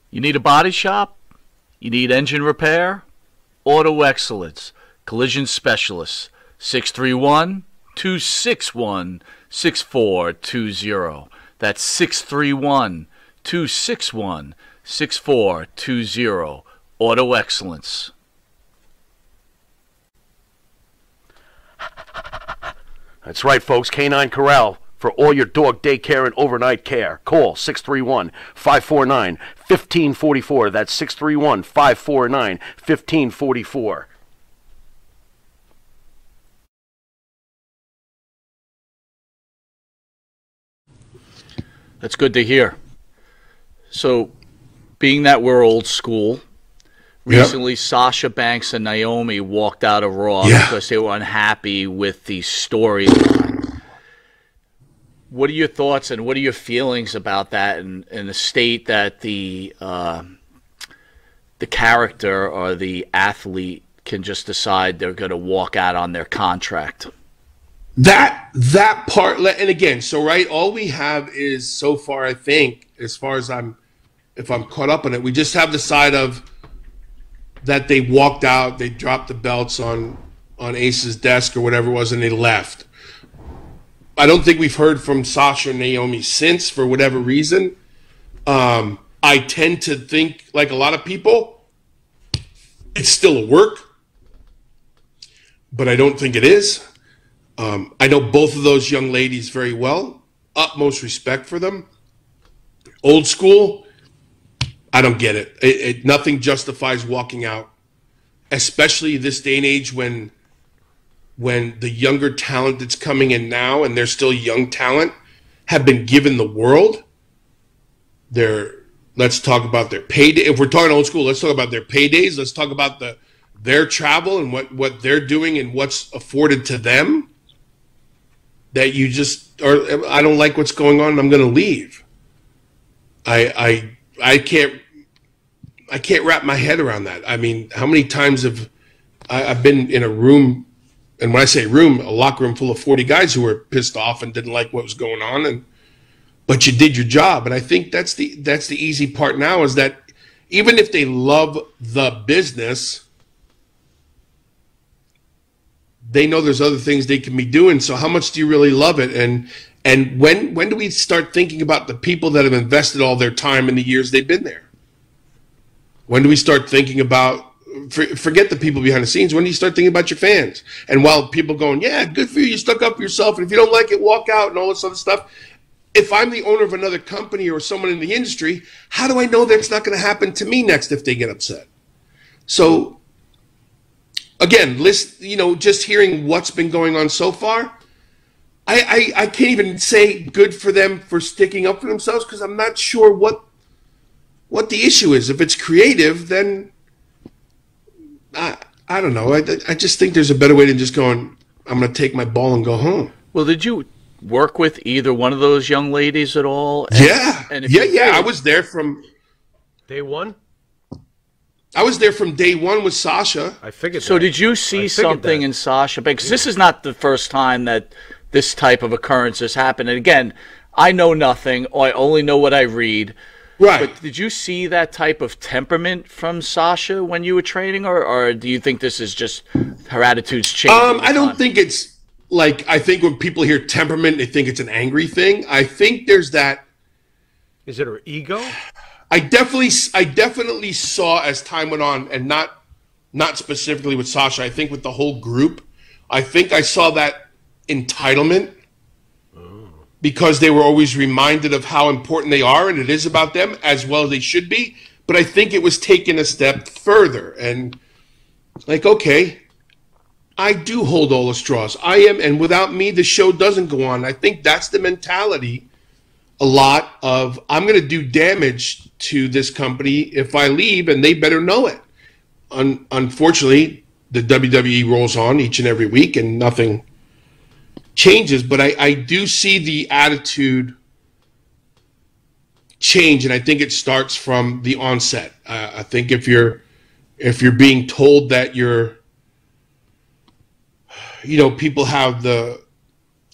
You need a body shop? You need engine repair? Auto Excellence, Collision Specialists, 631-261-6420. That's 631-261-6420. Auto Excellence. That's right, folks. Canine Corral for all your dog daycare and overnight care. Call 631-549-1544. That's 631-549-1544. That's good to hear. So, being that we're old school, recently Sasha Banks and Naomi walked out of Raw because they were unhappy with the storyline. What are your thoughts and what are your feelings about that and the state that the character or the athlete can just decide they're going to walk out on their contract? That part, and again, so right, all we have is so far, I think, as far as if I'm caught up on it, we just have the side of that they walked out, they dropped the belts on Ace's desk or whatever it was, and they left. I don't think we've heard from Sasha and Naomi since, for whatever reason. I tend to think, like a lot of people, it's still a work, but I don't think it is. I know both of those young ladies very well. Utmost respect for them. Old school, I don't get it. Nothing justifies walking out, especially this day and age when the younger talent that's coming in now, and they're still young talent, have been given the world. Let's talk about their payday. If we're talking old school, let's talk about their paydays. Let's talk about their travel and what they're doing and what's afforded to them. That you just, or I don't like what's going on, and I'm going to leave. I can't wrap my head around that. I mean, how many times have I've been in a room, and when I say room, a locker room full of 40 guys who were pissed off and didn't like what was going on, but you did your job. And I think that's the easy part now, is that even if they love the business, they know there's other things they can be doing. So how much do you really love it? And when do we start thinking about the people that have invested all their time in the years they've been there? When do we start thinking about, forget the people behind the scenes, when do you start thinking about your fans? And while people going, yeah, good for you, you stuck up for yourself, and if you don't like it, walk out and all this other stuff. If I'm the owner of another company or someone in the industry, how do I know that's not going to happen to me next if they get upset? So again, just hearing what's been going on so far, I can't even say good for them for sticking up for themselves, because I'm not sure what the issue is. If it's creative, then I don't know. I just think there's a better way than just going, I'm going to take my ball and go home. Well, did you work with either one of those young ladies at all? Yeah. I was there from day one. I was there from day one with Sasha. I figured. So did you see something in Sasha? Because this is not the first time that this type of occurrence has happened. And again, I know nothing. I only know what I read. Right. But did you see that type of temperament from Sasha when you were training, or do you think this is just her attitude's changing? I don't think it's like, I think when people hear temperament, they think it's an angry thing. I think there's that. Is it her ego? I definitely saw as time went on, and not specifically with Sasha, I think with the whole group, I think I saw that entitlement, because they were always reminded of how important they are, and it is about them as well as they should be. But I think it was taken a step further, and like, okay, I do hold all the straws. I am, and without me, the show doesn't go on. I think that's the mentality, a lot of, I'm going to do damage to this company if I leave, and they better know it. Unfortunately, the WWE rolls on each and every week, and nothing changes, but I do see the attitude change, and I think it starts from the onset. I think if you're being told that people have the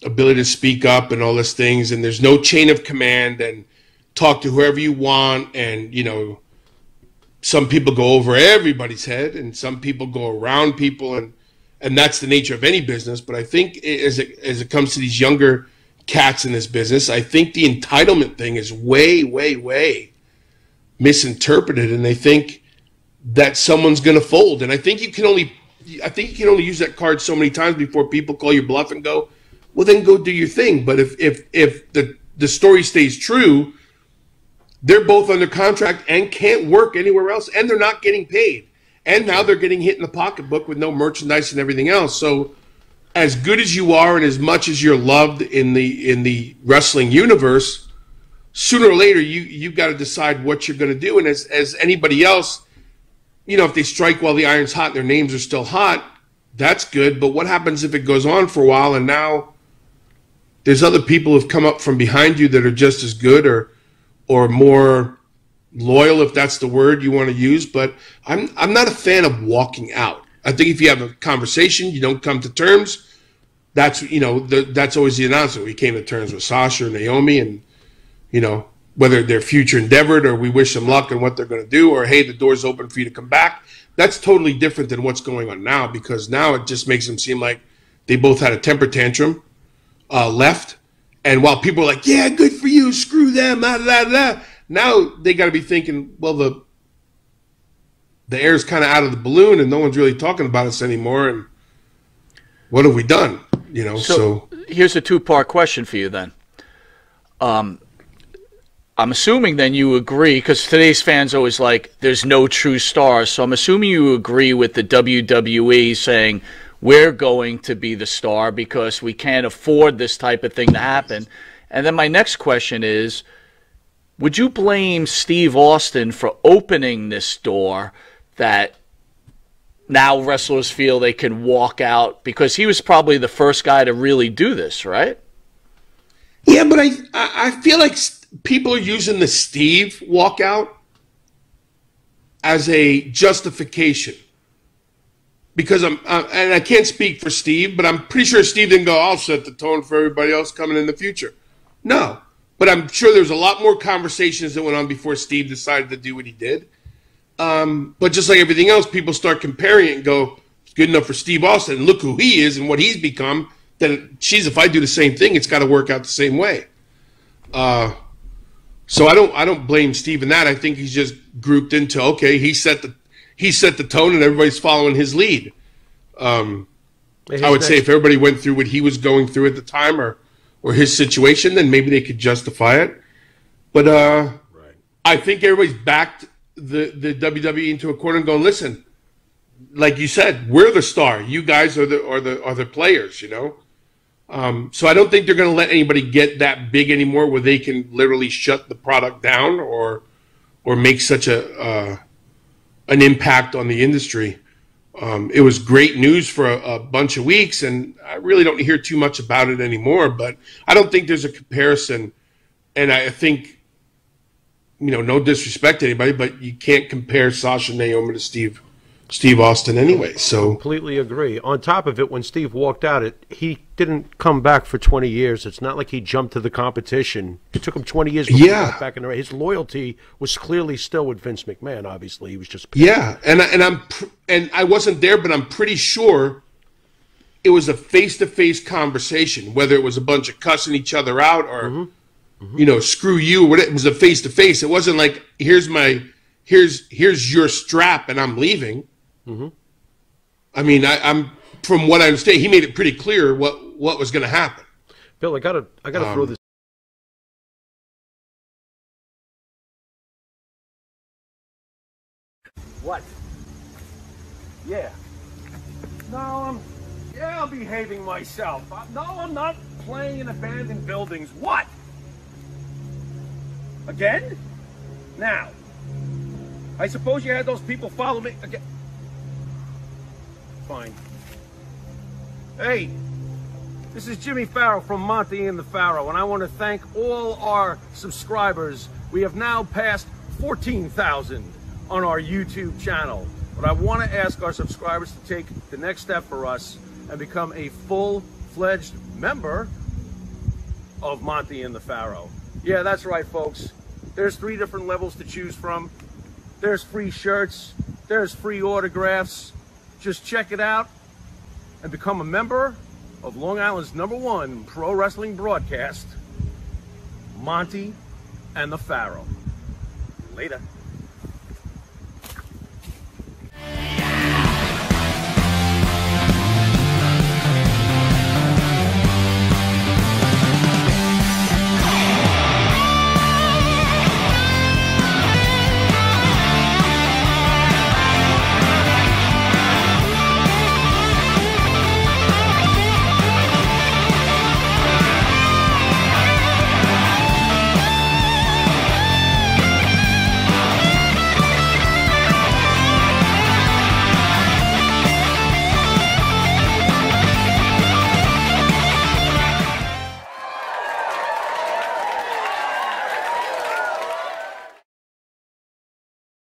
ability to speak up and all those things, and there's no chain of command, and talk to whoever you want, and some people go over everybody's head, and some people go around people, and that's the nature of any business. But I think as it comes to these younger cats in this business, I think the entitlement thing is way, way, way misinterpreted, and they think that someone's going to fold. And I think you can only use that card so many times before people call your bluff and go, well, then go do your thing. But if the story stays true, they're both under contract and can't work anywhere else, and they're not getting paid. And now they're getting hit in the pocketbook with no merchandise and everything else. So as good as you are and as much as you're loved in the wrestling universe, sooner or later you've got to decide what you're going to do. And as anybody else, you know, if they strike while the iron's hot and their names are still hot, that's good. But what happens if it goes on for a while and now there's other people who've come up from behind you that are just as good or more loyal, if that's the word you want to use? But I'm not a fan of walking out. I think if you have a conversation, you don't come to terms. That's, you know, that's always the announcement. We came to terms with Sasha and Naomi, and, you know, whether they're future endeavored or we wish them luck in what they're going to do, or, hey, the door's open for you to come back. That's totally different than what's going on now, because now it just makes them seem like they both had a temper tantrum, left. And while people are like, yeah, good for you, screw them, now they got to be thinking, well, the air's kind of out of the balloon and no one's really talking about us anymore. And what have we done? You know, so here's a two-part question for you then. I'm assuming then you agree, because today's fans always like, there's no true stars. So I'm assuming you agree with the WWE saying, we're going to be the star because we can't afford this type of thing to happen. And then my next question is, would you blame Steve Austin for opening this door that now wrestlers feel they can walk out? Because he was probably the first guy to really do this, right? Yeah, but I feel like people are using the Steve walkout as a justification. Because and I can't speak for Steve, but I'm pretty sure Steve didn't go, I'll set the tone for everybody else coming in the future. No. But I'm sure there's a lot more conversations that went on before Steve decided to do what he did. But just like everything else, people start comparing it and go, it's good enough for Steve Austin, and look who he is and what he's become. Then, geez, if I do the same thing, it's got to work out the same way. So I don't blame Steve in that. I think he's just grouped into, okay, he set the tone and everybody's following his lead. I would say if everybody went through what he was going through at the time or his situation, then maybe they could justify it. But right. I think everybody's backed the WWE into a corner and going, listen, like you said, we're the star. You guys are the players, you know. So I don't think they're going to let anybody get that big anymore, where they can literally shut the product down or make such an impact on the industry. It was great news for a bunch of weeks, and I really don't hear too much about it anymore. But I don't think there's a comparison, and I think, you know, no disrespect to anybody, but you can't compare Sasha and Naomi to Steve Austin anyway. So completely agree. On top of it, when Steve walked out, he didn't come back for 20 years. It's not like he jumped to the competition. It took him 20 years to get back in the race. His loyalty was clearly still with Vince McMahon. Obviously, he was just and I wasn't there, but I'm pretty sure it was a face-to-face conversation. Whether it was a bunch of cussing each other out or you know, screw you, or whatever, it was a face-to-face. It wasn't like here's your strap and I'm leaving. I mean, I'm from what I understand, he made it pretty clear what was going to happen. Bill, I gotta throw this. What? Yeah. No, I'm behaving myself. No, I'm not playing in abandoned buildings. What? Again? Now, I suppose you had those people follow me again. Fine. Hey, this is Jimmy Farrow from Monty and the Pharaoh, and I want to thank all our subscribers. We have now passed 14,000 on our YouTube channel. But I want to ask our subscribers to take the next step for us and become a full-fledged member of Monty and the Pharaoh. Yeah, that's right, folks. There's 3 different levels to choose from. There's free shirts. There's free autographs. Just check it out and become a member of Long Island's #1 pro wrestling broadcast, Monty and the Pharaoh. Later.